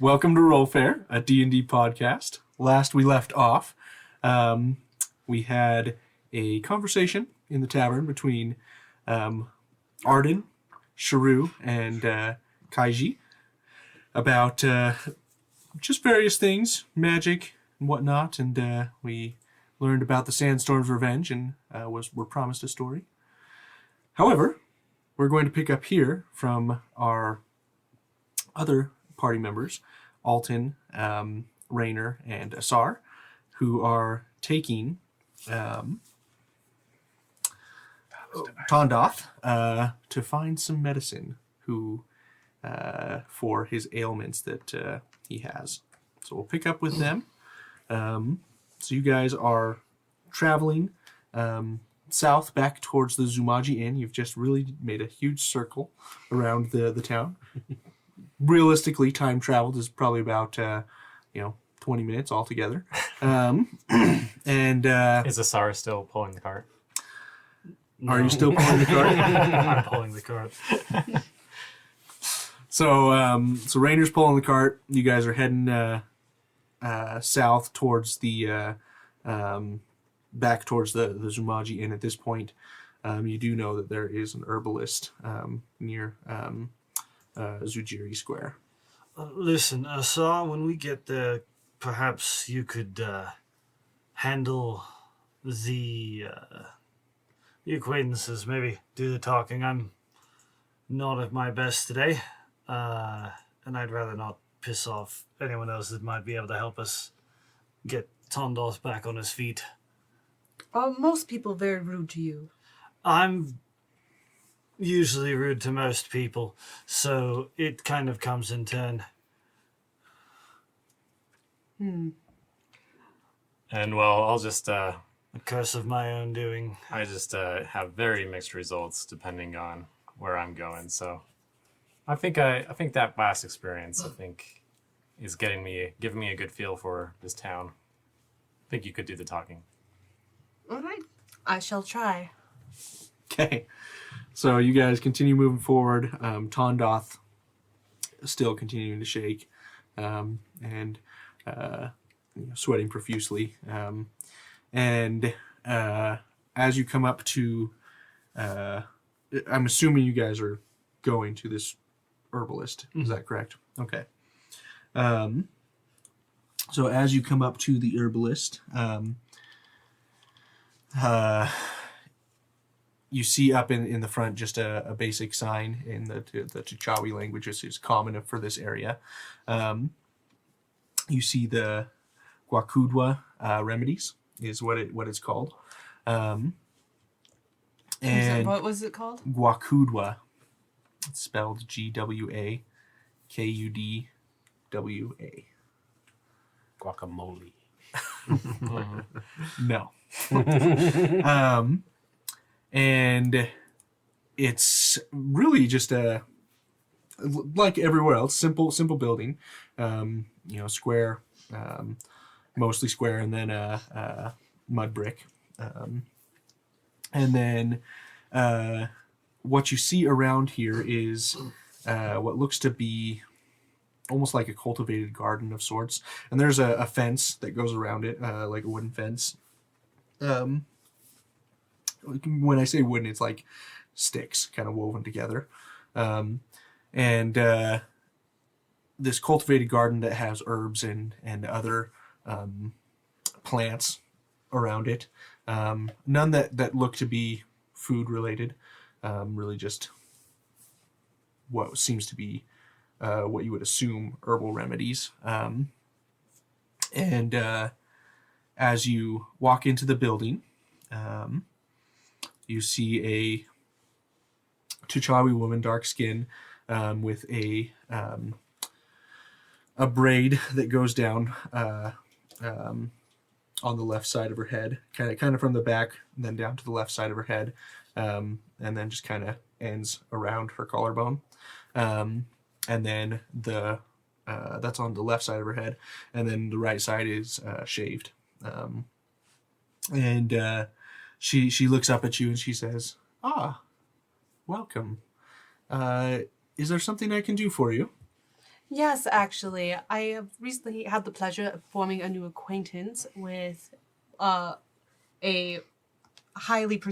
Welcome to RollFare, a D&D podcast. Last we left off, we had a conversation in the tavern between Arden, Sharu, and Kaiji about just various things, magic and whatnot, and we learned about the Sandstorm's revenge and were promised a story. However, we're going to pick up here from our other party members, Altan, Rainer, and Asar, who are taking Tondoth to find some medicine for his ailments that he has. So we'll pick up with them. So you guys are traveling south back towards the Uzeumaar Inn. You've just really made a huge circle around the town. Realistically, time traveled is probably about 20 minutes altogether. And is Asar still pulling the cart? Are you still pulling the cart? I'm pulling the cart. So Rainer's pulling the cart. You guys are heading south towards the back towards the Uzeumaar Inn at this point. You do know that there is an herbalist near Zujiri Square. Listen, Asar, when we get there, perhaps you could handle the acquaintances, maybe do the talking. I'm not at my best today, and I'd rather not piss off anyone else that might be able to help us get Tondoth back on his feet. Are most people very rude to you? I'm usually rude to most people, so it kind of comes in turn. And well, I'll just A curse of my own doing. I just have very mixed results depending on where I'm going. So I think that last experience is giving me a good feel for this town. I think you could do the talking. All right. I shall try. Okay. So you guys continue moving forward. Tondoth still continuing to shake and sweating profusely. And as you come up to, I'm assuming you guys are going to this herbalist. Is that correct? Okay. So as you come up to the herbalist, you see up in the front just a basic sign in the Chichawi language, which is common for this area. You see the Guacudwa remedies is what it's called. And what was it called? Guacudwa. It's spelled Gwakudwa. Guacamole. No. And it's really just like everywhere else, simple building, square, mostly square, and then mud brick. And then what you see around here is what looks to be almost like a cultivated garden of sorts. And there's a fence that goes around it, like a wooden fence. When I say wooden, it's like sticks kind of woven together. And this cultivated garden that has herbs and other plants around it. None that look to be food related. Really just what seems to be what you would assume herbal remedies. And as you walk into the building, you see a Chichawi woman, dark skin, with a braid that goes down on the left side of her head, kind of from the back, and then down to the left side of her head, and then just kind of ends around her collarbone. And then that's on the left side of her head, and then the right side is shaved. And she looks up at you and she says, "Ah, welcome. Is there something I can do for you?" Yes, actually. I have recently had the pleasure of forming a new acquaintance with a highly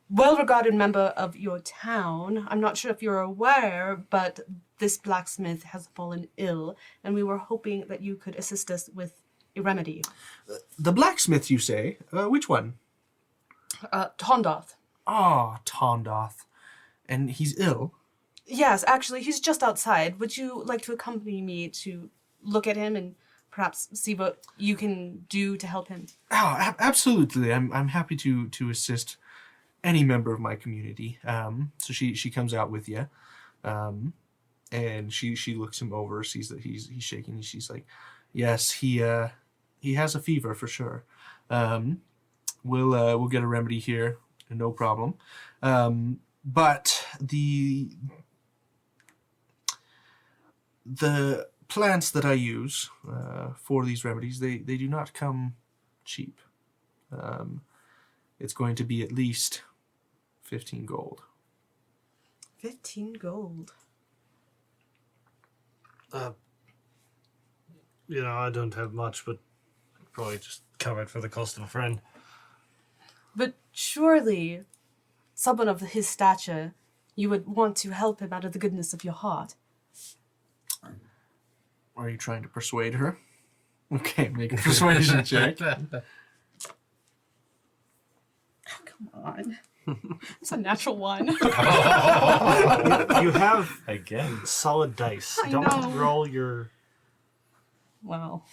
well-regarded member of your town. I'm not sure if you're aware, but this blacksmith has fallen ill, and we were hoping that you could assist us with a remedy. The blacksmith, you say? Which one? Tondoth. Ah, Tondoth. And he's ill? Yes, actually, he's just outside. Would you like to accompany me to look at him and perhaps see what you can do to help him? Oh, absolutely. I'm happy to assist any member of my community. So she comes out with you, and she looks him over, sees that he's shaking, and she's like, "Yes, he has a fever for sure. We'll get a remedy here, no problem. But the plants that I use for these remedies, they do not come cheap. It's going to be at least 15 gold. 15 gold. I don't have much, but probably just cover it for the cost of a friend. But surely, someone of his stature, you would want to help him out of the goodness of your heart. Are you trying to persuade her? Okay, make a persuasion check. Come on. It's a natural one. You have Again. solid dice. I Don't know. roll your... Wow.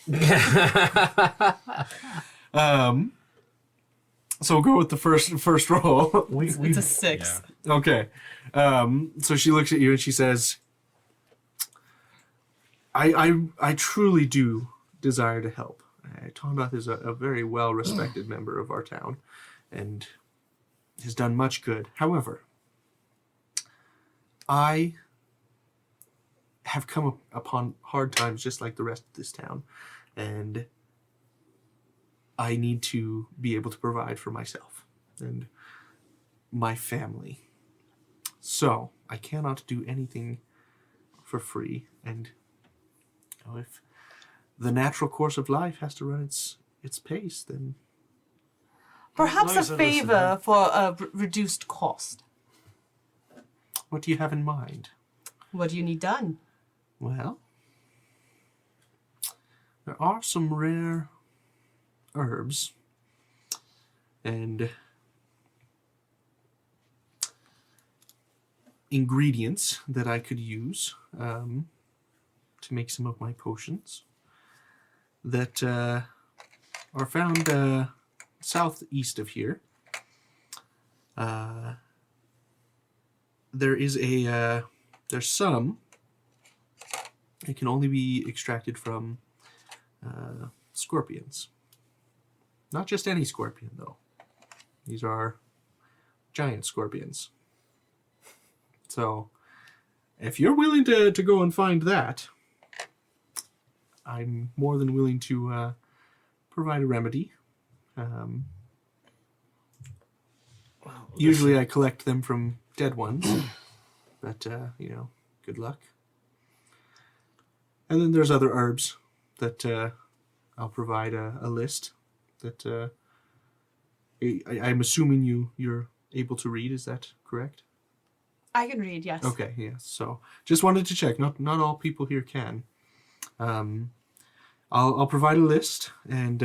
So we'll go with the first roll. It's a 6. Yeah. Okay. So she looks at you and she says, I truly do desire to help. Tondoth is a very well-respected member of our town and has done much good. However, I have come upon hard times just like the rest of this town, and I need to be able to provide for myself and my family. So I cannot do anything for free, and if the natural course of life has to run its pace, then Perhaps a Nice of us, favor for a reduced cost. what do you have in mind? What do you need done? Well, there are some rare herbs and ingredients that I could use to make some of my potions that are found southeast of here. There's some that can only be extracted from scorpions. Not just any scorpion, though. These are giant scorpions. So, if you're willing to go and find that, I'm more than willing to provide a remedy. Usually I collect them from dead ones, but, good luck. And then there's other herbs that I'll provide a list that I'm assuming you're able to read. Is that correct? I can read, yes. Okay, yes. So just wanted to check. Not all people here can. I'll provide a list and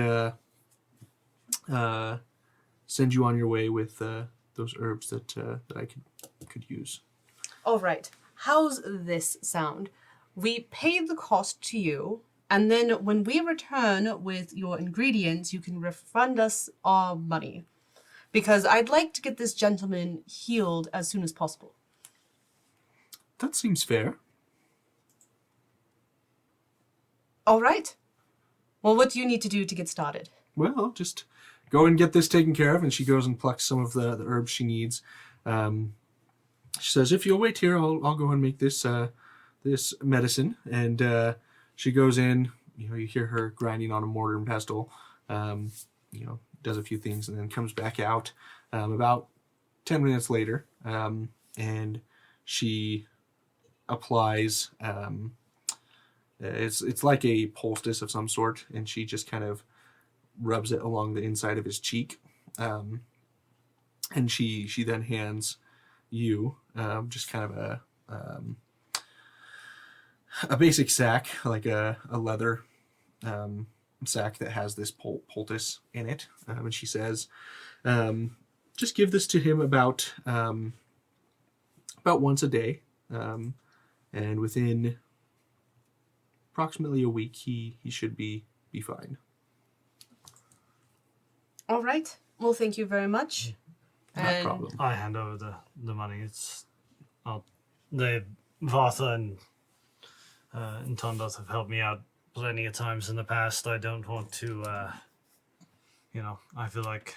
send you on your way with those herbs that I could use. All right. How's this sound? We pay the cost to you, and then when we return with your ingredients, you can refund us our money. Because I'd like to get this gentleman healed as soon as possible. That seems fair. All right. Well, what do you need to do to get started? Well, just go and get this taken care of. And she goes and plucks some of the herbs she needs. She says, if you'll wait here, I'll go and make this medicine. And she goes in, you hear her grinding on a mortar and pestle, does a few things and then comes back out about 10 minutes later. And she applies. It's like a poultice of some sort, and she just kind of rubs it along the inside of his cheek, and she then hands you just kind of a basic sack, like a leather sack that has this poultice in it, and she says, just give this to him about once a day, and within approximately a week he should be fine. All right. Well, thank you very much. No problem. I hand over the money. Vartha and Tondoth have helped me out plenty of times in the past. I don't want to, I feel like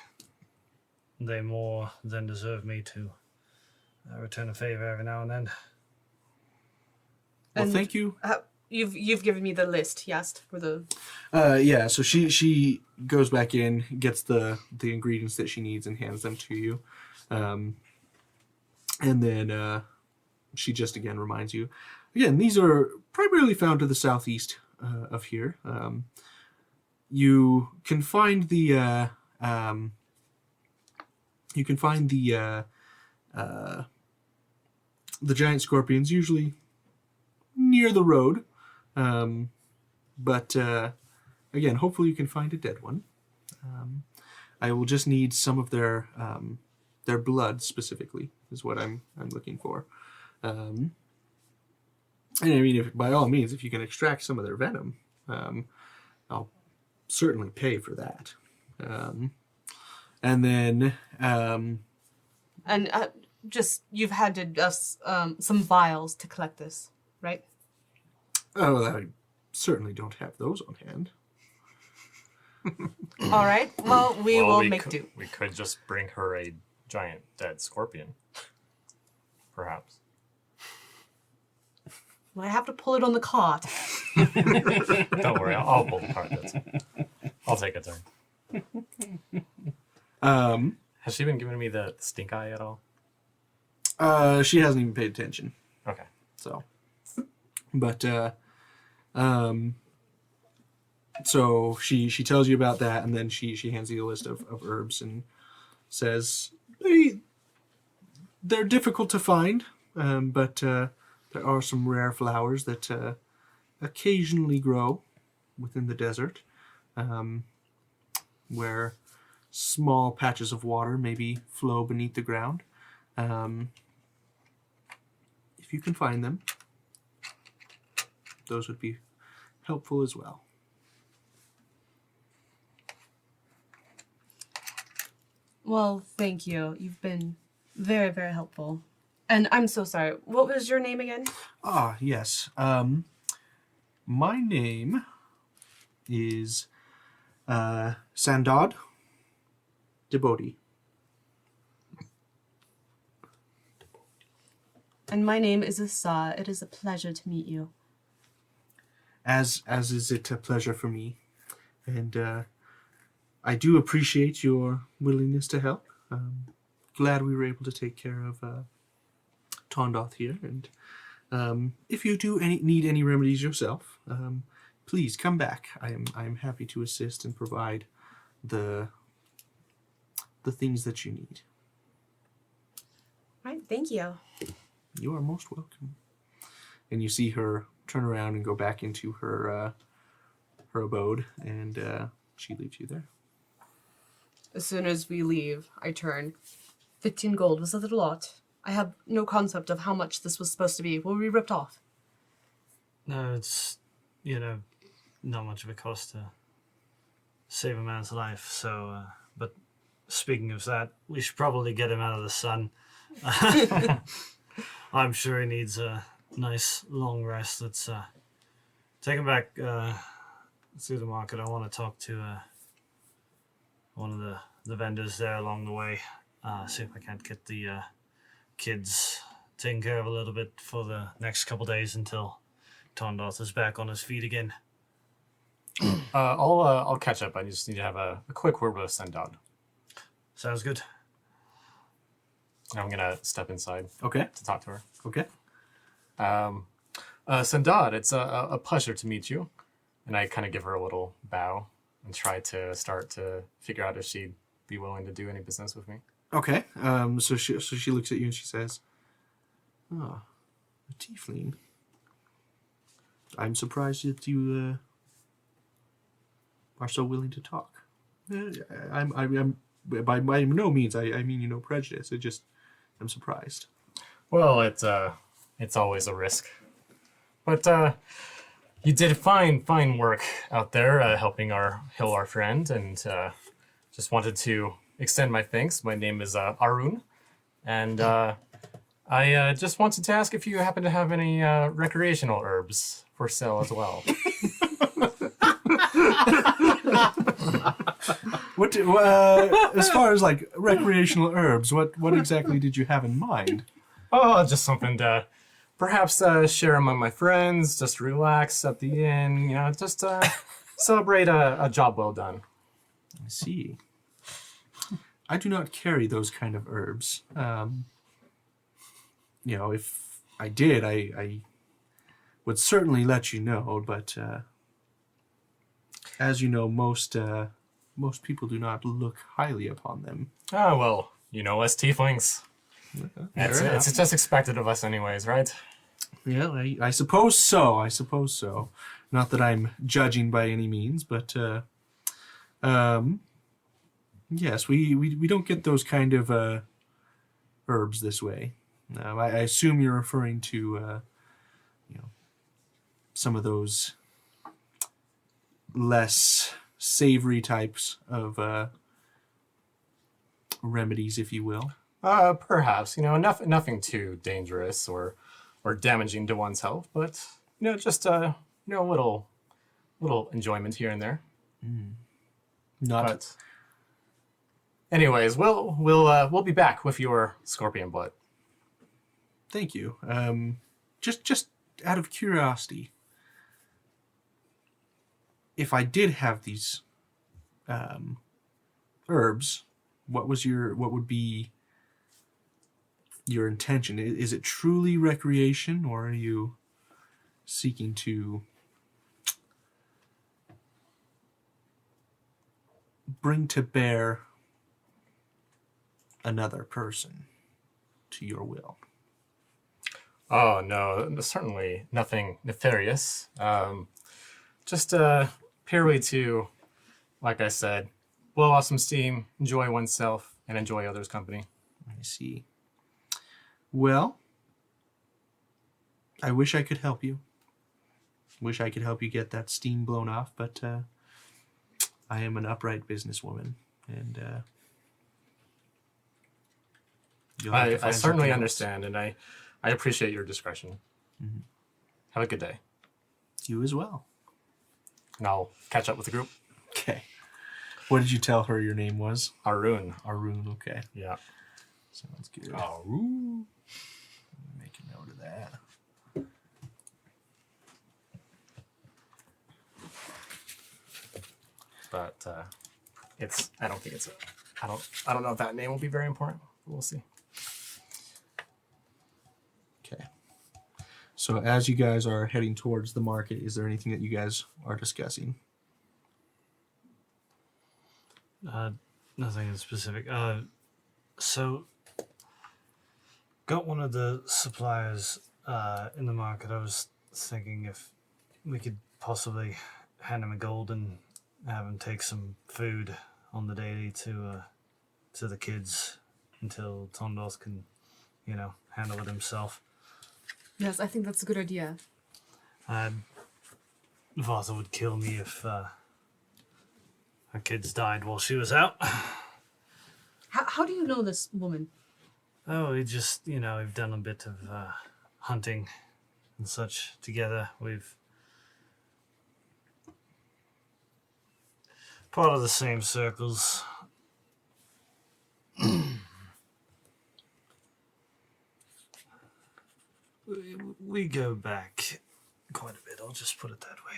they more than deserve me to return a favor every now and then. Well, And thank you. You've given me the list, yes, for the. Yeah. So she goes back in, gets the ingredients that she needs, and hands them to you, and then she just again reminds you. Again, these are primarily found to the southeast of here. You can find the giant scorpions usually near the road. But again, hopefully you can find a dead one. I will just need some of their blood specifically is what I'm looking for. And I mean, by all means, if you can extract some of their venom, I'll certainly pay for that. And then Just you've handed us some vials to collect this, right? oh, I certainly don't have those on hand. All right. Well, we will make do. We could just bring her a giant dead scorpion. Perhaps. Well, I have to pull it on the cart. Don't worry, I'll pull the cart. I'll take a turn. Has she been giving me the stink eye at all? She hasn't even paid attention. Okay. So, but so she tells you about that, and then she hands you a list of herbs and says they're difficult to find, but there are some rare flowers that occasionally grow within the desert, where small patches of water maybe flow beneath the ground. If you can find them, those would be helpful as well. Well, thank you. You've been very, very helpful. And I'm so sorry. What was your name again? Ah, yes. My name is Sandad Debodi. And my name is Asar. It is a pleasure to meet you. As is it a pleasure for me. And I do appreciate your willingness to help. Glad we were able to take care of Tondoth here. And if you do need any remedies yourself, please come back. I am happy to assist and provide the things that you need. Right, thank you. You are most welcome. And you see her turn around and go back into her abode, and she leaves you there. As soon as we leave, I turn. 15 gold was that a lot? I have no concept of how much this was supposed to be. Were we ripped off? No, it's, not much of a cost to save a man's life. So, but speaking of that, we should probably get him out of the sun. I'm sure he needs a nice long rest. Let's take him back through the market. I want to talk to one of the vendors there along the way. See if I can't get the kids taken care of a little bit for the next couple days until Tondoth is back on his feet again. I'll catch up. I just need to have a quick word with Sendad. Sounds good. I'm gonna step inside Okay. to talk to her. Okay. Sandad, it's a pleasure to meet you. And I kind of give her a little bow and try to start to figure out if she'd be willing to do any business with me. Okay. So she looks at you and she says, "Oh, a tiefling. I'm surprised that you are so willing to talk. I'm by no means I mean no prejudice. I'm surprised." Well, it's always a risk. But you did fine work out there helping our friend, and just wanted to extend my thanks. My name is Arun, and I just wanted to ask if you happen to have any recreational herbs for sale as well. As far as like recreational herbs, what exactly did you have in mind? Oh, just something to perhaps share among my friends, just relax at the inn, just celebrate a job well done. I see. I do not carry those kind of herbs. If I did, I would certainly let you know, but as you know, most people do not look highly upon them. Oh, well, us tieflings. It's just expected of us anyways, right? Yeah, I suppose so. Not that I'm judging by any means, but yes, we don't get those kind of herbs this way. I assume you're referring to some of those less savory types of remedies, if you will. Perhaps, nothing too dangerous or damaging to one's health, but just little enjoyment here and there. Not. But anyways, we'll be back with your scorpion blood. Thank you. Just out of curiosity, if I did have these herbs, what would be your intention? Is it truly recreation, or are you seeking to bring to bear another person to your will? Oh, no, certainly nothing nefarious. Just purely to, like I said, blow off some steam, enjoy oneself, and enjoy others' company. I see. Well, I wish I could help you. Wish I could help you get that steam blown off, but I am an upright businesswoman, and I certainly understand, and I appreciate your discretion. Mm-hmm. Have a good day. You as well. And I'll catch up with the group. Okay. What did you tell her your name was? Arun. Arun, okay. Yeah. Sounds good. Arun. Make a note of that. But I don't know if that name will be very important. We'll see. Okay. So as you guys are heading towards the market, is there anything that you guys are discussing? Nothing in specific. So, got one of the suppliers in the market. I was thinking if we could possibly hand him a gold and have him take some food on the daily to the kids until Tondoth can, handle it himself. Yes, I think that's a good idea. Vata would kill me if her kids died while she was out. How do you know this woman? Oh, we just, we've done a bit of hunting and such together. We've part of the same circles. we go back quite a bit, I'll just put it that way.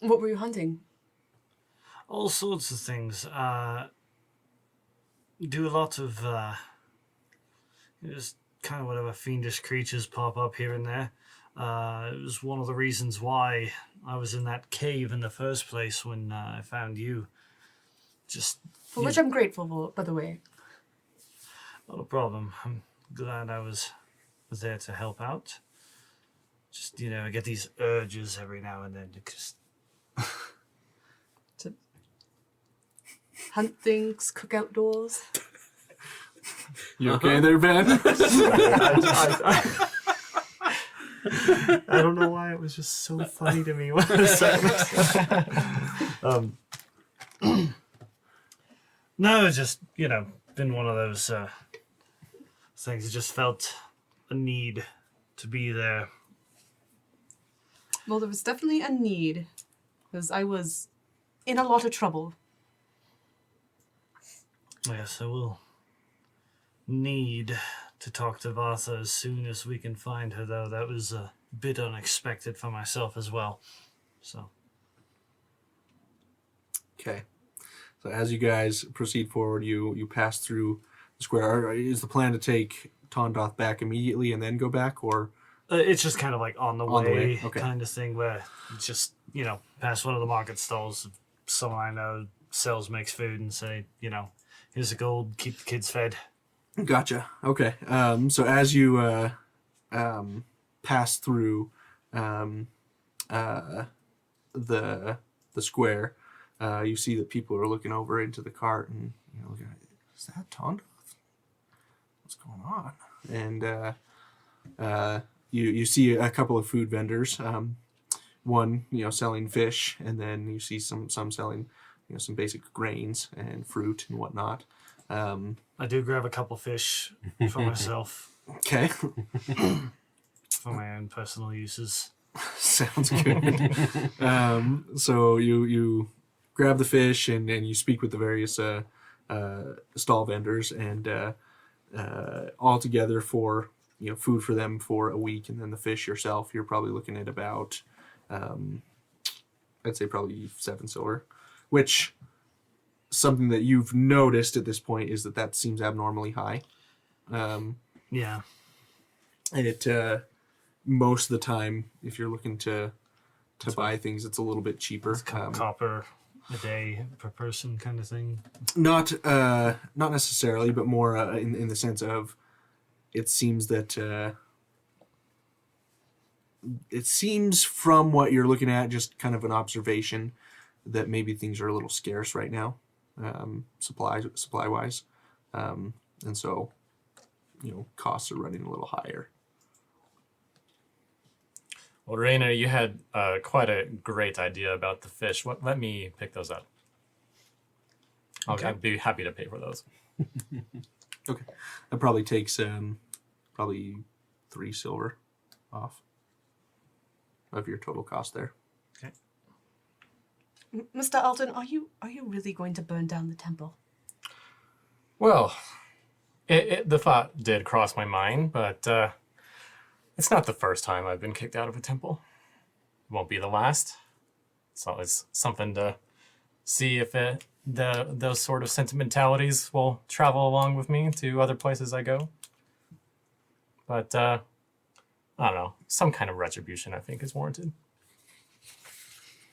What were you hunting? All sorts of things. Do a lot of Just kind of whatever fiendish creatures pop up here and there. It was one of the reasons why I was in that cave in the first place when I found you. Just For which I'm grateful for, by the way. not a problem. I'm glad I was there to help out. Just, I get these urges every now and then to just... To hunt things, cook outdoors. You okay there, Ben? I don't know why it was just so funny to me when I was saying this. No, it's just, been one of those things. I just felt a need to be there. Well, there was definitely a need, because I was in a lot of trouble. Yes, I will need to talk to Vatha as soon as we can find her, though. That was a bit unexpected for myself as well. So. Okay. So as you guys proceed forward, you pass through the square. Is the plan to take Tondoth back immediately and then go back, or? It's just kind of like on the way Okay. kind of thing where it's just, past one of the market stalls, someone I know sells, makes food, and say, here's the gold, keep the kids fed. Gotcha. Okay. So as you pass through the square, you see that people are looking over into the cart and looking at, is that Tondoth? What's going on? And you see a couple of food vendors. One selling fish, and then you see some selling some basic grains and fruit and whatnot. I do grab a couple fish for myself, Okay. for my own personal uses. Sounds good. So you grab the fish and you speak with the various stall vendors, and all together for food for them for a week, and then the fish yourself, you're probably looking at about I'd say probably 7 silver, which something that you've noticed at this point is that seems abnormally high. Yeah. And it most of the time, if you're looking to buy things, it's a little bit cheaper. It's copper a day per person kind of thing. Not necessarily, but more in the sense of it seems that it seems from what you're looking at, just kind of an observation, that maybe things are a little scarce right now, supply wise, and so costs are running a little higher. Well, Raina, you had quite a great idea about the fish. Let me pick those up. Okay. I'd be happy to pay for those. Okay, that probably takes probably 3 silver off of your total cost there. Okay. Mr. Altan, are you really going to burn down the temple? Well, the thought did cross my mind, but it's not the first time I've been kicked out of a temple. It won't be the last. It's always something to see if those sort of sentimentalities will travel along with me to other places I go. But I don't know, some kind of retribution I think is warranted.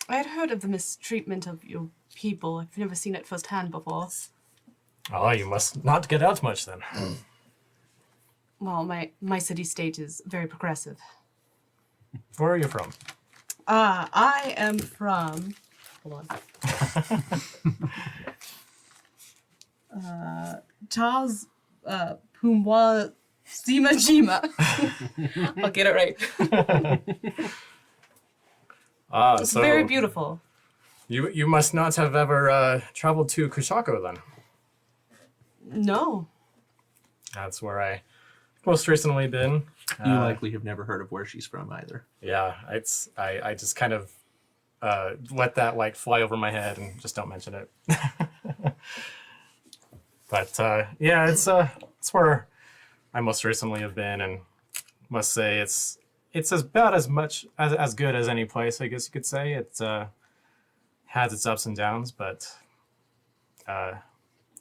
I had heard of the mistreatment of your people. I've never seen it firsthand before. Oh, you must not get out much then. Well, my city-state is very progressive. Where are you from? I am from... Hold on. Taz Pumwa Sima Jima. I'll get it right. It's so very beautiful. You must not have ever traveled to Kushako then. No. That's where I most recently been. You likely have never heard of where she's from either. Yeah, I just kind of let that like fly over my head and just don't mention it. But yeah, it's where I most recently have been, and must say it's about as much as good as any place, I guess you could say. It has its ups and downs, but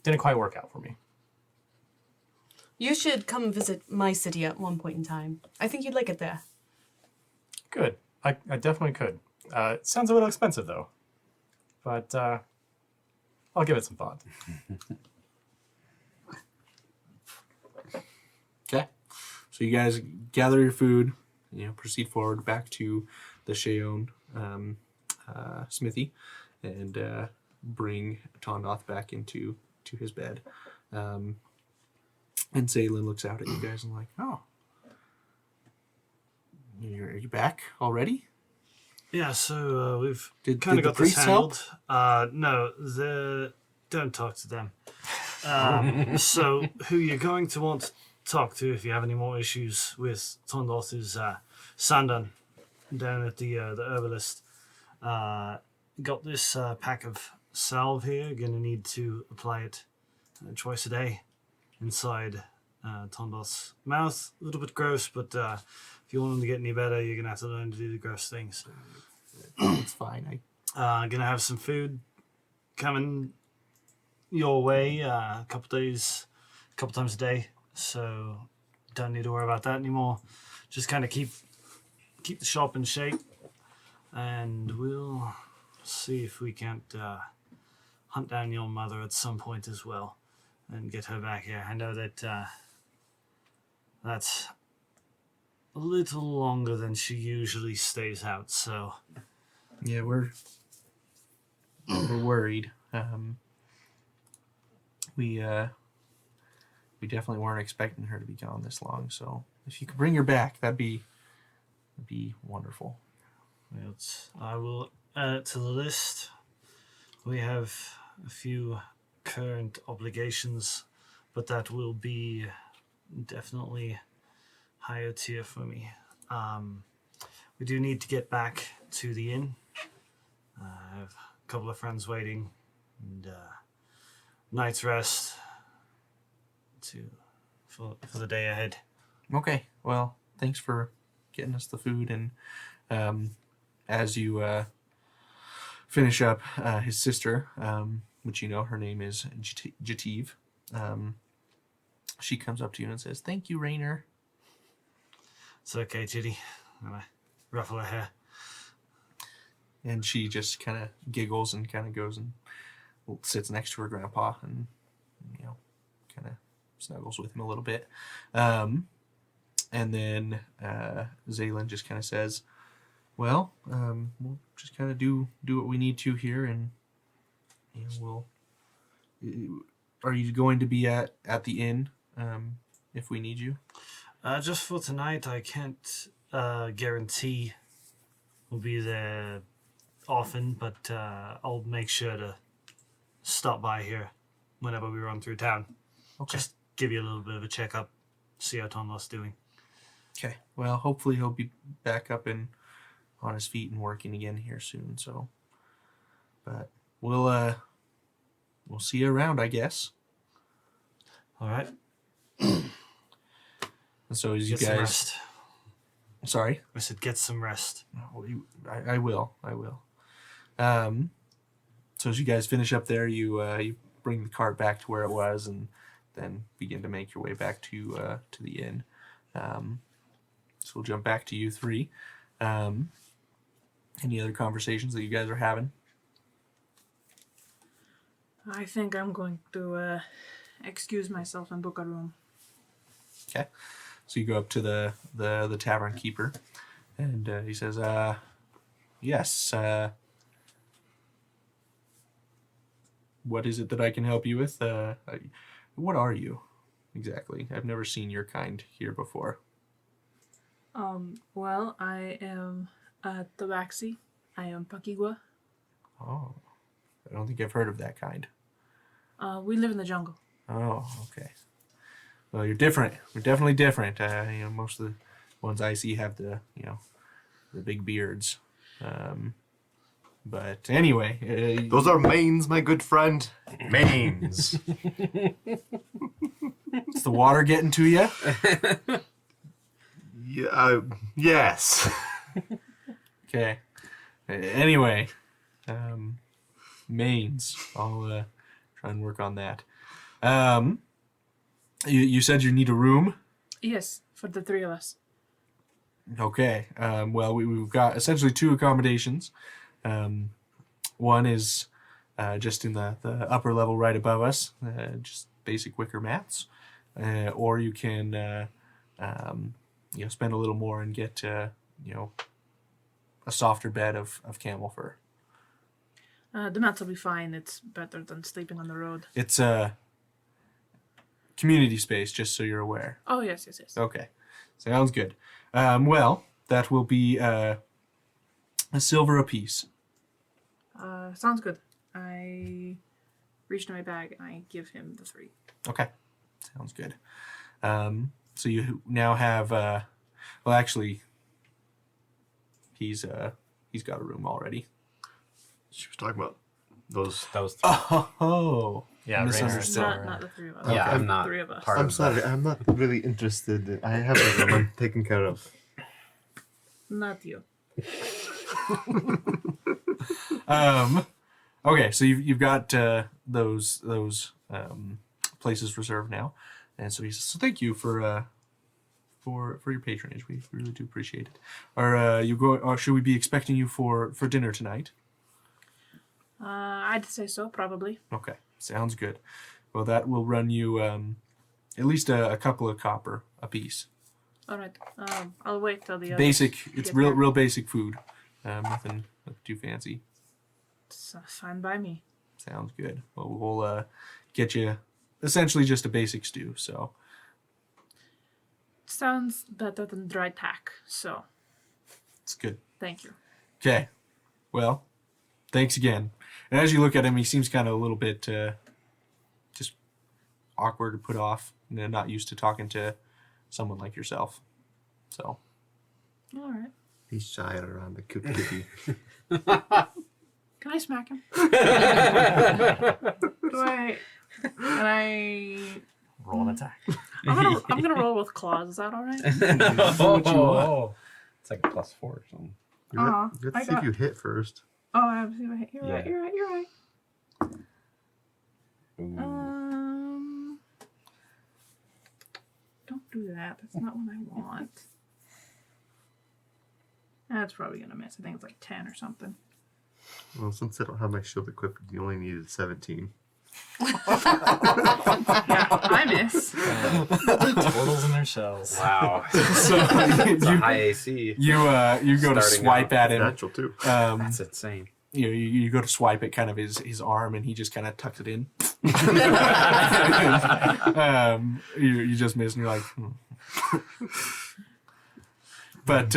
didn't quite work out for me. You should come visit my city at one point in time. I think you'd like it there. Good. I definitely could. It sounds a little expensive, though. But I'll give it some thought. Okay. So you guys gather your food, proceed forward back to the Shaon smithy, and bring Tondoth back into his bed. And Zaylin looks out at you guys and like, oh, are you back already? Yeah, so we've Did kind of the got this priests help? handled. No, don't talk to them. So who you're going to want to talk to if you have any more issues with Tondoth is Sandan down at the herbalist. Got this pack of salve here. Going to need to apply it twice a day inside Tondoth's mouth. A little bit gross, but if you want him to get any better, you're going to have to learn to do the gross things. It's fine. Going to have some food coming your way a couple times a day. So don't need to worry about that anymore. Just kind of keep the shop in shape, and we'll see if we can't hunt down your mother at some point as well and get her back here. I know that that's a little longer than she usually stays out, so Yeah, we're worried. We definitely weren't expecting her to be gone this long. So if you could bring her back, that'd be wonderful. I will add it to the list. We have a few current obligations, but that will be definitely higher tier for me. We do need to get back to the inn. I have a couple of friends waiting, and night's rest for the day ahead. Okay. Well, thanks for getting us the food. And as you finish up, his sister, which her name is Jative, she comes up to you and says, "Thank you, Rainer." It's okay, Chitty. And I ruffle her hair. And she just kind of giggles and kind of goes and sits next to her grandpa and, kind of snuggles with him a little bit. And then Zaylin just kind of says, well, we'll just kind of do what we need to here, and are you going to be at the inn if we need you? Just for tonight, I can't guarantee we'll be there often, but I'll make sure to stop by here whenever we run through town. Okay. Just give you a little bit of a checkup, see how Tondoth's doing. Okay. Well, hopefully he'll be back up and on his feet and working again here soon. So, but we'll see you around, I guess. All right. And so as you Get some guys, rest. sorry, I said get some rest. I will. So as you guys finish up there, you bring the cart back to where it was, and then begin to make your way back to the inn. So we'll jump back to you three. Any other conversations that you guys are having? I think I'm going to excuse myself and book a room. Okay. So you go up to the tavern keeper, and he says, yes, what is it that I can help you with? What are you exactly? I've never seen your kind here before. Well, I am Tabaxi. I am Pakigwa. Oh, I don't think I've heard of that kind. We live in the jungle. Oh, okay. Well, you're different. We're definitely different. Most of the ones I see have the big beards. But anyway, Those are manes, my good friend. Manes. is the water getting to you? Yes. Okay. Anyway, mains. I'll try and work on that. You said you need a room? Yes, for the three of us. Okay. Well, we've got essentially 2 accommodations. One is just in the upper level right above us, just basic wicker mats. Or you can spend a little more and get a softer bed of camel fur. The mats will be fine. It's better than sleeping on the road. It's a community space, just so you're aware. Oh, yes. Okay. Sounds good. Well, that will be a silver apiece. Sounds good. I reach into my bag and I give him the 3. Okay. Sounds good. So you now have actually he's got a room already. She was talking about those. Those 3. Oh. Yeah, misunderstood. Not the 3 of us. Yeah, Okay. I'm not 3 of us. part I'm of sorry, that. I'm not really interested. I have a room I'm taken care of. Not you. Okay, so you've got those places reserved now, and so he says, so thank you for your patronage. We really do appreciate it. Or should we be expecting you for dinner tonight? I'd say so, probably. Okay, sounds good. Well, that will run you at least a couple of copper apiece. All right. I'll wait till the others Basic. It's get real there. basic food. Nothing too fancy. It's fine by me. Sounds good. Well, we'll get you essentially just a basic stew. So Sounds better than dry tack, so it's good. thank you. Okay. Well, thanks again. And as you look at him, he seems kind of a little bit just awkward to put off. Not used to talking to someone like yourself. So All right. He's shy around the cute kitty. Can I smack him? Can I? Roll an attack. I'm gonna roll with claws. Is that all right? It's like a +4 or something. Let's I see got- if you hit first. Oh, I have to see if I hit. You're Yeah. right. You're right. You're right. Ooh. Don't do that. That's not what I want. That's probably gonna miss. I think it's like 10 or something. Well, since I don't have my shield equipped, you only needed 17. Yeah, I miss. Turtles in their shells. Wow. so It's a you high AC. you go to Starting swipe out. at him. Natural, too. That's insane. You go to swipe at kind of his arm, and he just kind of tucks it in. You just miss, and you're like, But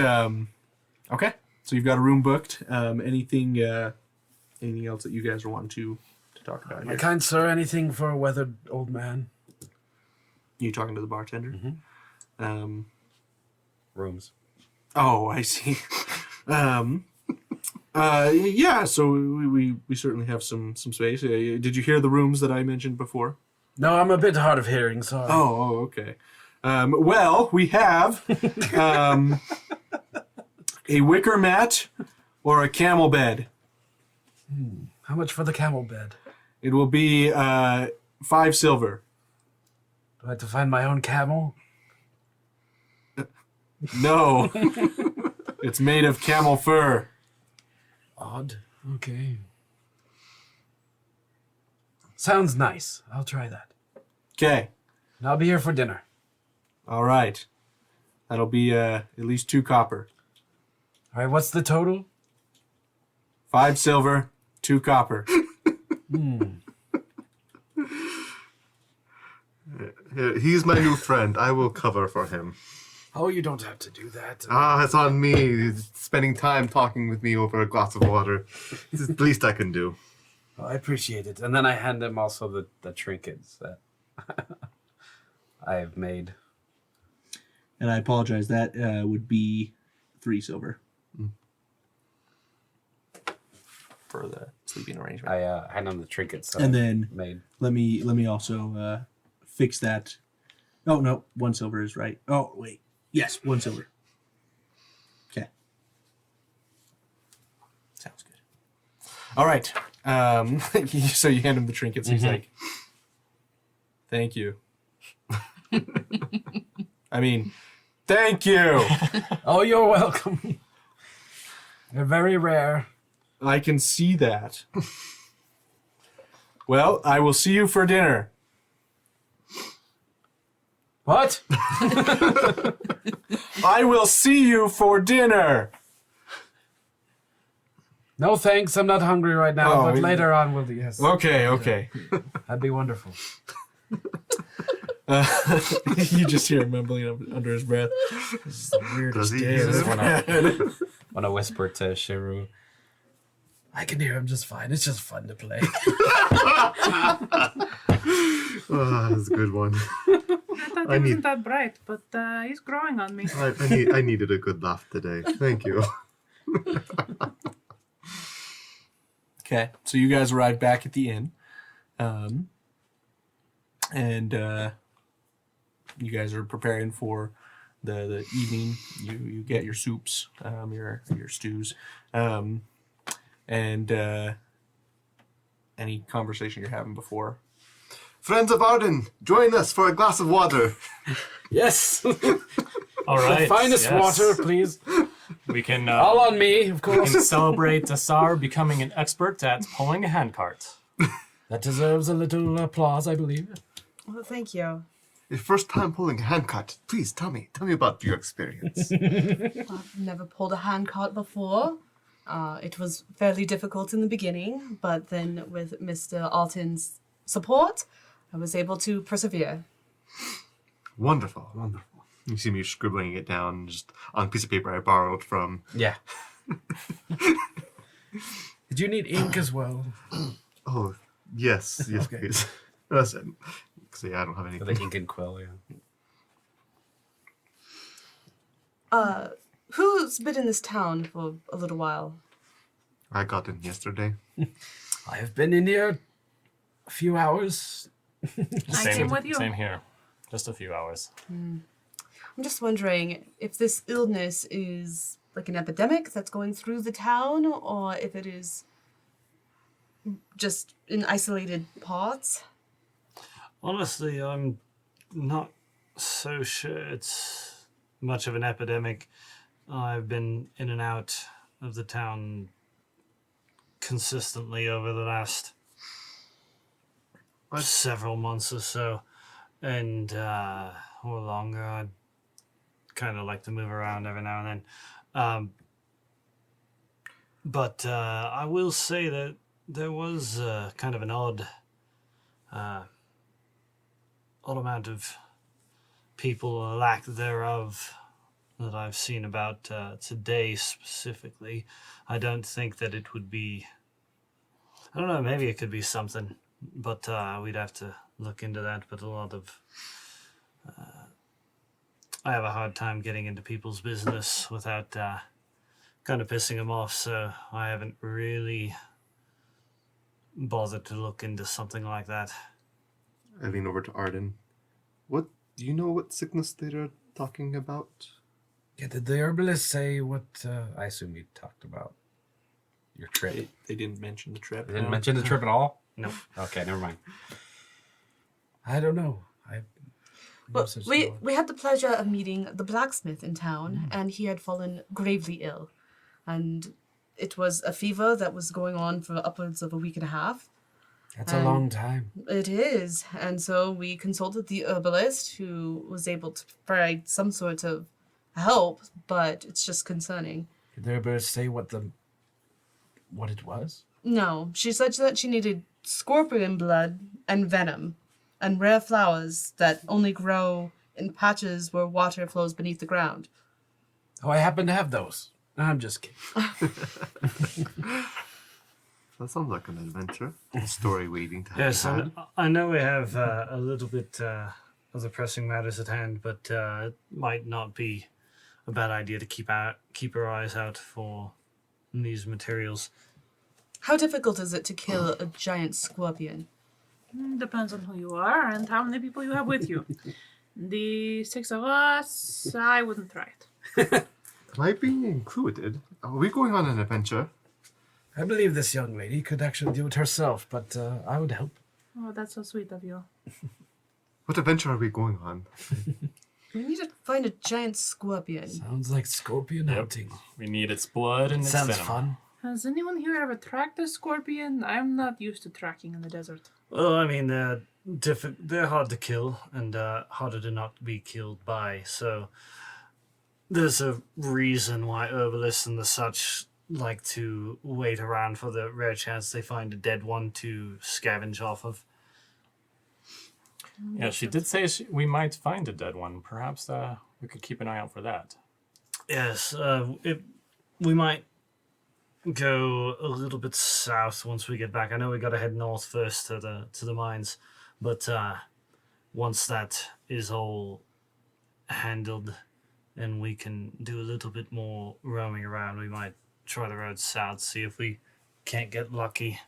okay, so you've got a room booked. Anything else that you guys are wanting to talk about My here? kind sir, anything for a weathered old man? You talking to the bartender? Rooms. Oh, I see. Yeah. So we certainly have some space. Did you hear the rooms that I mentioned before? No, I'm a bit hard of hearing, sorry. Oh, okay. Well, we have a wicker mat or a camel bed. How much for the camel bed? It will be 5 silver. Do I have to find my own camel? No, it's made of camel fur. Odd. Okay. Sounds nice. I'll try that. Okay. And I'll be here for dinner. All right. That'll be at least 2 copper. All right, what's the total? 5 silver, 2 copper. He's my new friend. I will cover for him. Oh, you don't have to do that. It's on me. Spending time talking with me over a glass of water. It's the least I can do. Oh, I appreciate it. And then I hand him also the trinkets that I have made. And I apologize. That would be 3 silver for the sleeping arrangement. I hand him the trinkets that And I then made. let me also fix that. Oh no, 1 silver is right. Oh wait, yes, 1 silver. Okay, sounds good. All right. So you hand him the trinkets. He's like, "Thank you." I mean, thank you. Oh, you're welcome. They're very rare. I can see that. Well, I will see you for dinner. What? I will see you for dinner. No thanks, I'm not hungry right now, Oh, but later on we'll be, yes. Okay. That'd be wonderful. You just hear him mumbling under his breath. This is the weirdest Does he? day I've ever had. Want to whisper to Shiru. I can hear him just fine. It's just fun to play. Oh, that's a good one. I thought I he need- wasn't that bright, but he's growing on me. I needed a good laugh today. Thank you. Okay, so you guys arrive back at the inn, and you guys are preparing for the evening. You get your soups, your stews, and any conversation you're having before. Friends of Arden, join us for a glass of water. Yes. All right. The finest yes. water, please. We can, All on me, of we can course. celebrate Asar becoming an expert at pulling a handcart. That deserves a little applause, I believe. Well, thank you. Your first time pulling a handcart. Please tell me about your experience. I've never pulled a handcart before. It was fairly difficult in the beginning, but then with Mr. Altan's support, I was able to persevere. Wonderful. You see me scribbling it down just on a piece of paper I borrowed from. Yeah. Did you need ink as well? Oh, yes, Okay. please. That's it. So yeah, I don't have For anything. the ink and quill, yeah. Who's been in this town for a little while? I got in yesterday. I have been in here a few hours. I came with you. Same here. Just a few hours. I'm just wondering if this illness is like an epidemic that's going through the town, or if it is just in isolated parts. Honestly, I'm not so sure it's much of an epidemic. I've been in and out of the town consistently over the last several months or so, and or longer. I kind of like to move around every now and then, but I will say that there was kind of an odd amount of people, or lack thereof, that I've seen about today specifically. I don't think that it would be, I don't know, maybe it could be something, but we'd have to look into that. But a lot of, I have a hard time getting into people's business without kind of pissing them off, so I haven't really bothered to look into something like that. I lean over to Arden. What do you know what sickness they're talking about? Yeah, did the herbalist say what, I assume you talked about your trip? They didn't mention the trip. They didn't no. mention the trip at all? No. Okay, never mind. I don't know. Well, we had the pleasure of meeting the blacksmith in town, and he had fallen gravely ill. And it was a fever that was going on for upwards of a week and a half. That's a long time. It is. And so we consulted the herbalist, who was able to provide some sort of help, but it's just concerning. Did the herbalist say what it was? No, she said that she needed scorpion blood and venom and rare flowers that only grow in patches where water flows beneath the ground. Oh, I happen to have those. I'm just kidding. That sounds like an adventure. A story waiting to happen. Yes, I know we have a little bit of the pressing matters at hand, but it might not be a bad idea to keep our eyes out for these materials. How difficult is it to kill a giant scorpion? Depends on who you are and how many people you have with you. The 6 of us, I wouldn't try it. Am I being included? Are we going on an adventure? I believe this young lady could actually do it herself, but I would help. Oh, that's so sweet of you. What adventure are we going on? We need to find a giant scorpion. Sounds like scorpion hunting. We need its blood and its Sounds venom. fun. Has anyone here ever tracked a scorpion? I'm not used to tracking in the desert. Well, I mean, they're hard to kill and harder to not be killed by. So there's a reason why herbalists and the such like to wait around for the rare chance they find a dead one to scavenge off of. Yeah, she did say we might find a dead one. Perhaps we could keep an eye out for that. Yes, we might go a little bit south once we get back. I know we got to head north first to the mines, but once that is all handled and we can do a little bit more roaming around, we might try the road south, see if we can't get lucky.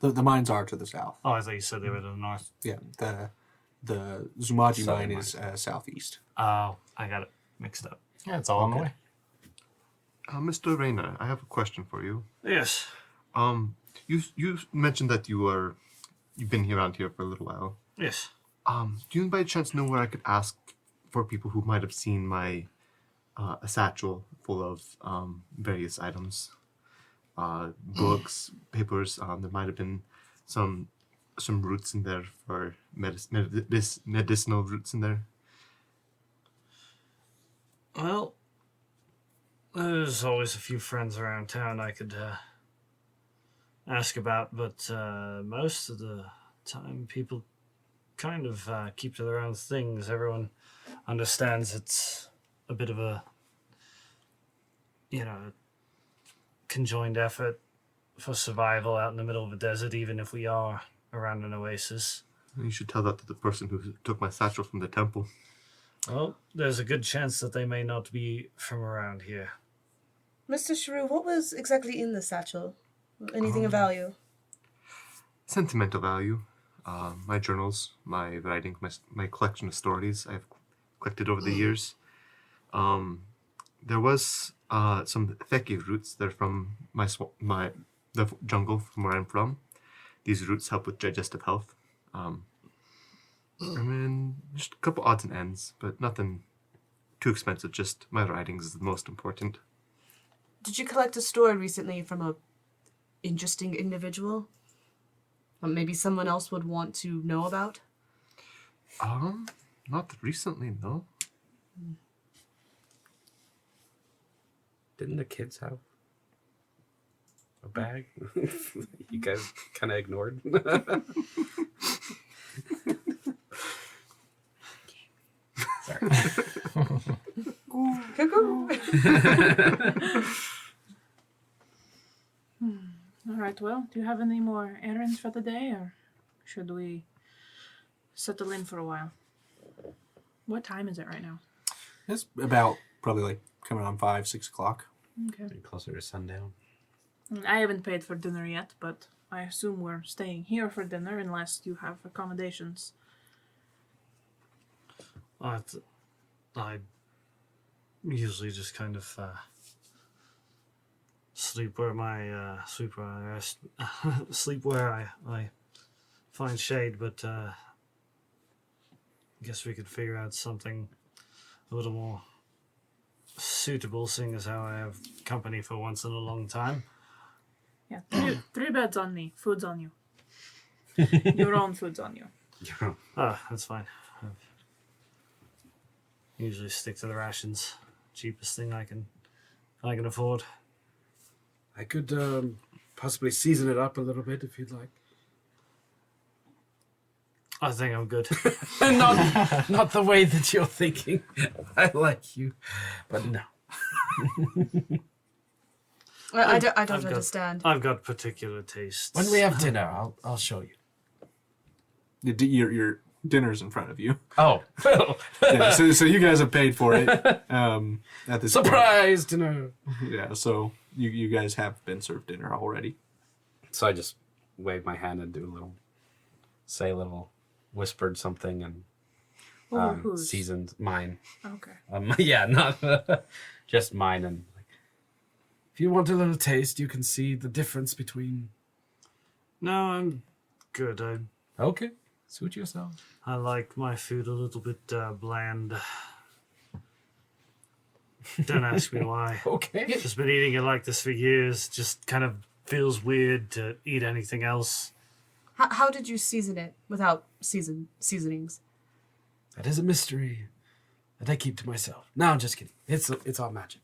The mines are to the south. Oh, I thought you said they were to the north. Yeah, the Zumaji Southern mine is southeast. Oh, I got it mixed up. Yeah, it's all on the way. Mr. Rayner, I have a question for you. Yes. You mentioned that you've been around here for a little while. Yes. Do you by chance know where I could ask for people who might have seen my a satchel full of various items, books, papers? There might have been some roots in there for medicinal roots in there. Well, there's always a few friends around town I could ask about, but most of the time people kind of keep to their own things. Everyone understands it's a bit of a, conjoined effort for survival out in the middle of a desert, even if we are around an oasis. You should tell that to the person who took my satchel from the temple. Well, there's a good chance that they may not be from around here. Mr. Shrew, what was exactly in the satchel? Anything of value? Sentimental value. My journals, my writing, my collection of stories I've collected over the years. There was some theki roots. They're from the jungle from where I'm from. These roots help with digestive health. And then just a couple odds and ends, but nothing too expensive. Just my writings is the most important. Did you collect a story recently from a interesting individual? Or maybe someone else would want to know about? Not recently, no. Didn't the kids have a bag? You guys kind of ignored. Sorry. Cuckoo! All right, well, do you have any more errands for the day, or should we settle in for a while? What time is it right now? It's about probably like coming on 5, 6 o'clock. Okay. Getting closer to sundown. I haven't paid for dinner yet, but I assume we're staying here for dinner unless you have accommodations. I usually just kind of sleep where I find shade, but I guess we could figure out something a little more suitable, seeing as how I have company for once in a long time. Yeah, three beds on me. Food's on you. Your own food's on you. That's fine. I usually stick to the rations. Cheapest thing I can afford. I could possibly season it up a little bit if you'd like. I think I'm good. Not the way that you're thinking. I like you, but no. I don't understand. I've got particular tastes. When we have dinner, I'll show you. Your dinner's in front of you. Oh, Yeah, so you guys have paid for it. At this surprise dinner. point. Yeah, so you guys have been served dinner already. So I just wave my hand and say a little whispered something and Whose? seasoned mine. Okay. Yeah, not just mine. And if you want a little taste, you can see the difference between. No, I'm good. Okay. Suit yourself. I like my food a little bit bland. Don't ask me why. Okay. Just been eating it like this for years. Just kind of feels weird to eat anything else. How did you season it without seasonings? That is a mystery that I keep to myself. No, I'm just kidding. It's all magic.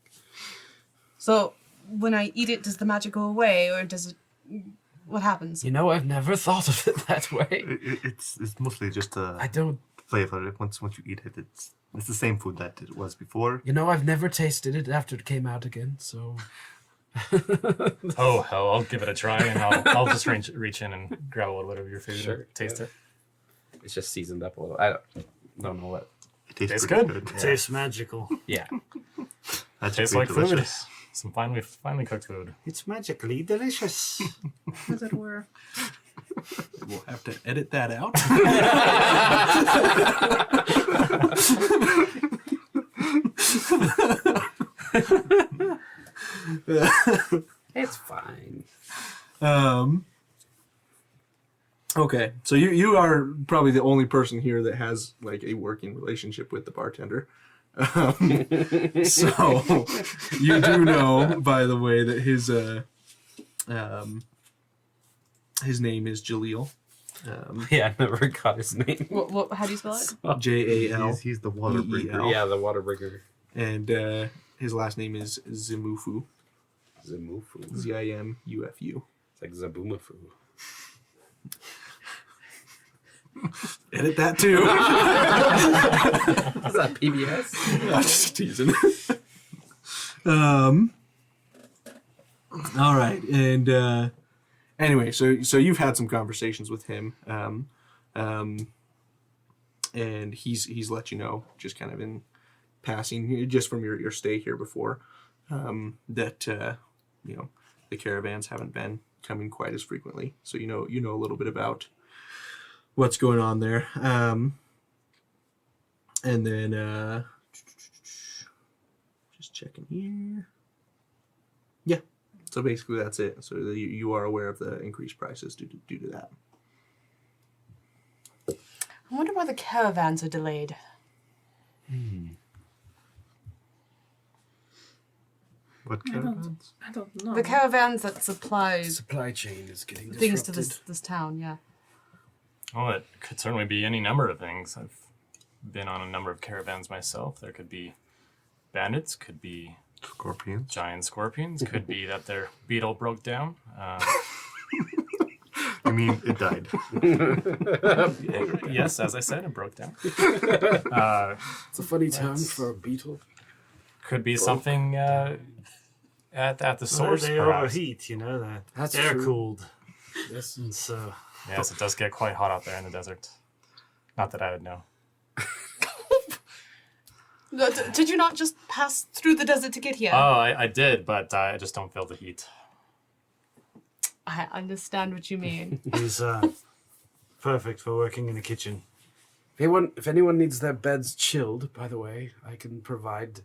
So when I eat it, does the magic go away, or does it? What happens? You know, I've never thought of it that way. It's mostly just a I don't. flavor. Once you eat it, it's the same food that it was before. You know, I've never tasted it after it came out again. So. Oh hell, I'll give it a try, and I'll just reach in and grab a little bit of your food Sure, and taste it. It's just seasoned up a little. I don't know what. It tastes Tastes pretty good. good. Tastes magical. Yeah. That's Tastes pretty like food. delicious. Some finely cooked food. It's magically delicious. As it were. We'll have to edit that out. It's fine. Okay, so you are probably the only person here that has like a working relationship with the bartender. So you do know, by the way, that his name is Jaleel. Yeah, I never got his name. What? How do you spell it? J-A-L. He's the water bringer. E-E-L. Yeah, the water bringer. And his last name is Zimufu. Zamufu. Z-I-M-U-F-U. It's like Zabumafu. Edit that too. Is that PBS? I'm just teasing. All right, and anyway, so you've had some conversations with him, and he's let you know, just kind of in passing, just from your stay here before, that you know, the caravans haven't been coming quite as frequently. So you know a little bit about what's going on there. And then just checking here. Yeah. So basically that's it. So you are aware of the increased prices due to that. I wonder why the caravans are delayed. What caravans? I don't know. The caravans that supply Supply chain is getting disrupted. things to this town, yeah. Well, it could certainly be any number of things. I've been on a number of caravans myself. There could be bandits, could be Scorpions. giant scorpions, could be that their beetle broke down. I mean, it died. Yes, as I said, it broke down. It's a funny term for a beetle. Could be something at the source, They perhaps. overheat, you know, they're That's air true. cooled. Yes. And so Yes, it does get quite hot out there in the desert. Not that I would know. Did you not just pass through the desert to get here? Oh, I did, but I just don't feel the heat. I understand what you mean. he's perfect for working in the kitchen. If anyone needs their beds chilled, by the way, I can provide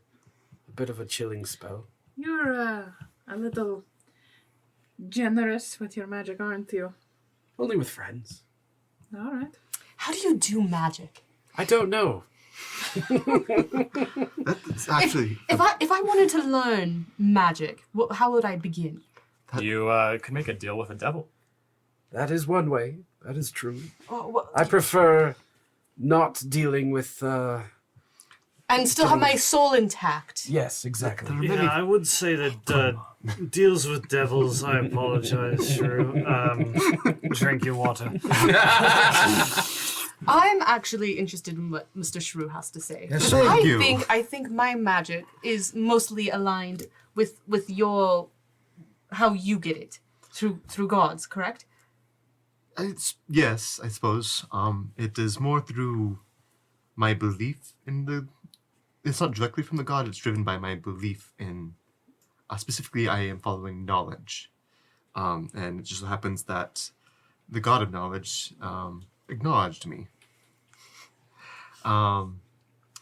a bit of a chilling spell. You're a little generous with your magic, aren't you? Only with friends. All right. How do you do magic? I don't know. That's actually If I wanted to learn magic, how would I begin? You could make a deal with the devil. That is one way. That is true. Oh, I prefer not dealing with. and still have my soul intact. Yes, exactly. there are Yeah, many. I would say that deals with devils. I apologize, Shrew. Drinking water. I'm actually interested in what Mr. Shrew has to say. Yes, Because thank you. I think my magic is mostly aligned with your how you get it through gods, correct? Yes, I suppose. It is more through my belief in the. It's not directly from the god. It's driven by my belief in. Specifically, I am following knowledge, and it just so happens that the god of knowledge acknowledged me.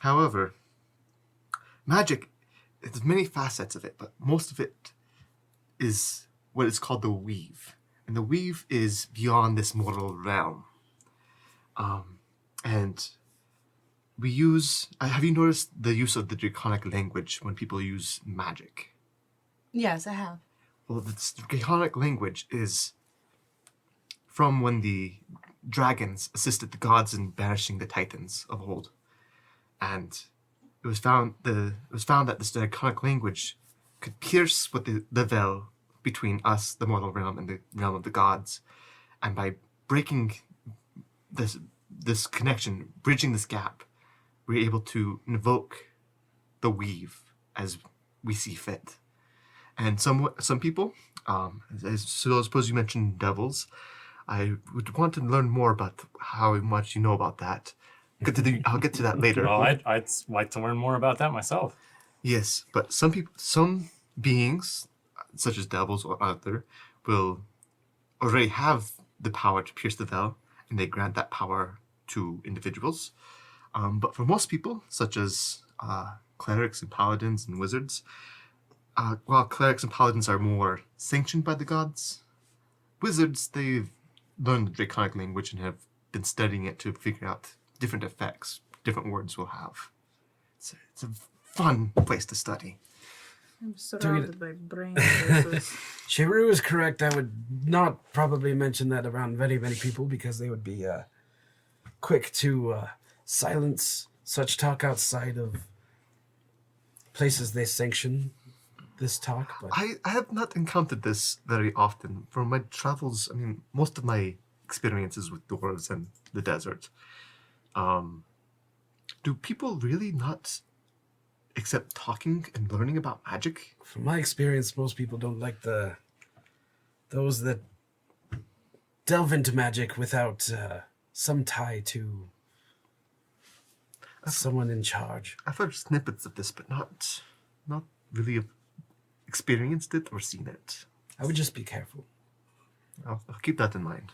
However, magic, there's many facets of it, but most of it is what is called the weave. And the weave is beyond this mortal realm. And we use. Have you noticed the use of the draconic language when people use magic? Yes, I have. Well, this draconic language is from when the dragons assisted the gods in banishing the titans of old, and it was found that this draconic language could pierce with the veil between us, the mortal realm, and the realm of the gods, and by breaking this connection, bridging this gap, we're able to invoke the weave as we see fit. And some people, so I suppose you mentioned devils. I would want to learn more about how much you know about that. I'll get to that later. Well, I'd like to learn more about that myself. Yes, but some beings, such as devils or other, will already have the power to pierce the veil, and they grant that power to individuals. But for most people, such as clerics and paladins and wizards, while clerics and paladins are more sanctioned by the gods, wizards, they've learned the draconic language and have been studying it to figure out different effects different words will have. It's a fun place to study. I'm surrounded by brain voices. Shiru is correct. I would not probably mention that around very many people because they would be quick to silence such talk outside of places they sanction this talk. But I have not encountered this very often. For my travels, I mean, most of my experiences with dwarves and the desert, do people really not accept talking and learning about magic? from my experience, most people don't like those that delve into magic without some tie to someone in charge. I've heard snippets of this, but not really experienced it or seen it. I would just be careful. I'll keep that in mind.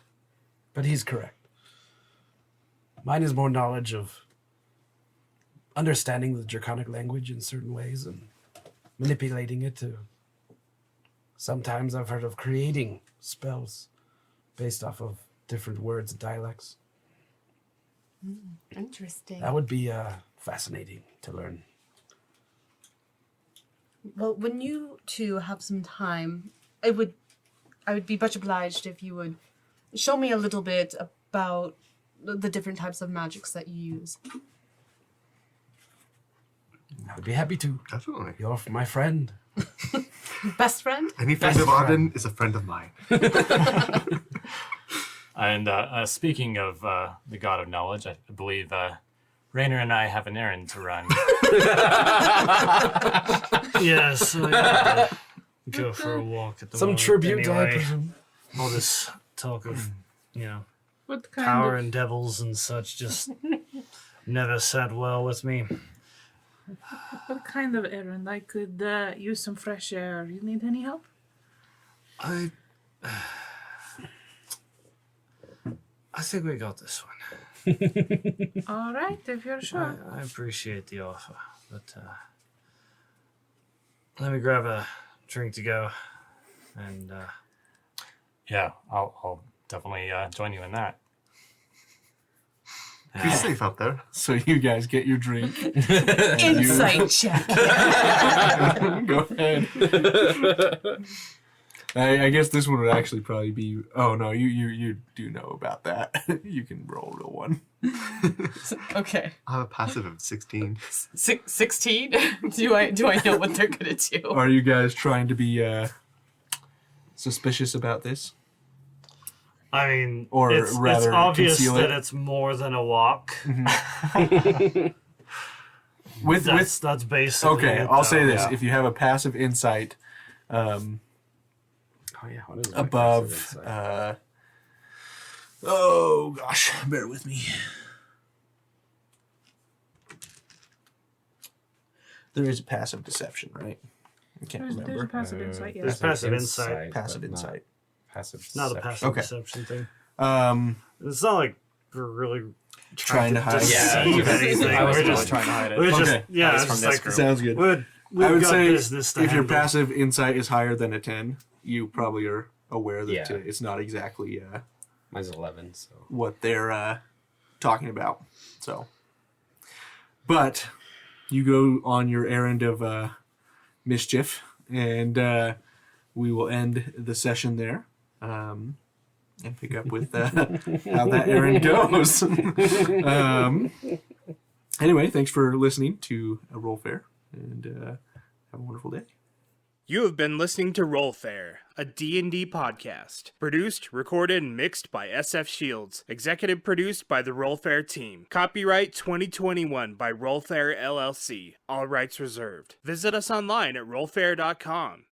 But he's correct. Mine is more knowledge of understanding the draconic language in certain ways and manipulating it to... Sometimes I've heard of creating spells based off of different words and dialects. Interesting. That would be fascinating to learn. Well, when you two have some time, I would be much obliged if you would show me a little bit about the different types of magics that you use. I would be happy to. Definitely. You're my friend. Best friend? Any friend of Arden is a friend of mine. And speaking of the God of Knowledge, I believe Rainer and I have an errand to run. Yes, so yeah, go for a walk at the Some moment. tribute, I Anyway, presume. all this talk of, What kind power of and devils and such just never sat well with me. what kind of errand? I could use some fresh air. You need any help? I think we got this one. All right, if you're sure. I appreciate the offer, but let me grab a drink to go, and Yeah, I'll definitely join you in that. Be safe out there. So you guys get your drink. Insight check. Go ahead. I guess this one would actually probably be. Oh no, you do know about that. You can roll a real one. Okay. I have a passive of 16. 16? Do I know what they're gonna do? Are you guys trying to be suspicious about this? I mean, Or it's rather obvious conceal that it. it's more than a walk. With That's basically okay, it, I'll say though. this: Yeah. if you have a passive insight Oh, yeah. What is my above, passive insight? oh gosh, bear with me. There is a passive deception, right? I can't There's a remember. passive insight, There's yes. passive insight. Passive but not insight. Passive Not a deception. passive Okay. deception thing. Um, It's not like we're really Trying to hide. deceive Yeah, anything. I was We're really just trying to hide it. We're just Okay. yeah. That was It's from just this like group. sounds good. we've I would got say business to if your handle. passive insight is higher than a 10, you probably are aware that Yeah. it's not exactly Mine's 11, so. what they're talking about. So, but you go on your errand of mischief, and we will end the session there. And pick up with how that errand goes. Anyway, thanks for listening to RollFare, and have a wonderful day. You have been listening to RollFare, a D&D podcast. Produced, recorded, and mixed by SF Shields. Executive produced by the RollFare team. Copyright 2021 by RollFare LLC. All rights reserved. Visit us online at rollfare.com.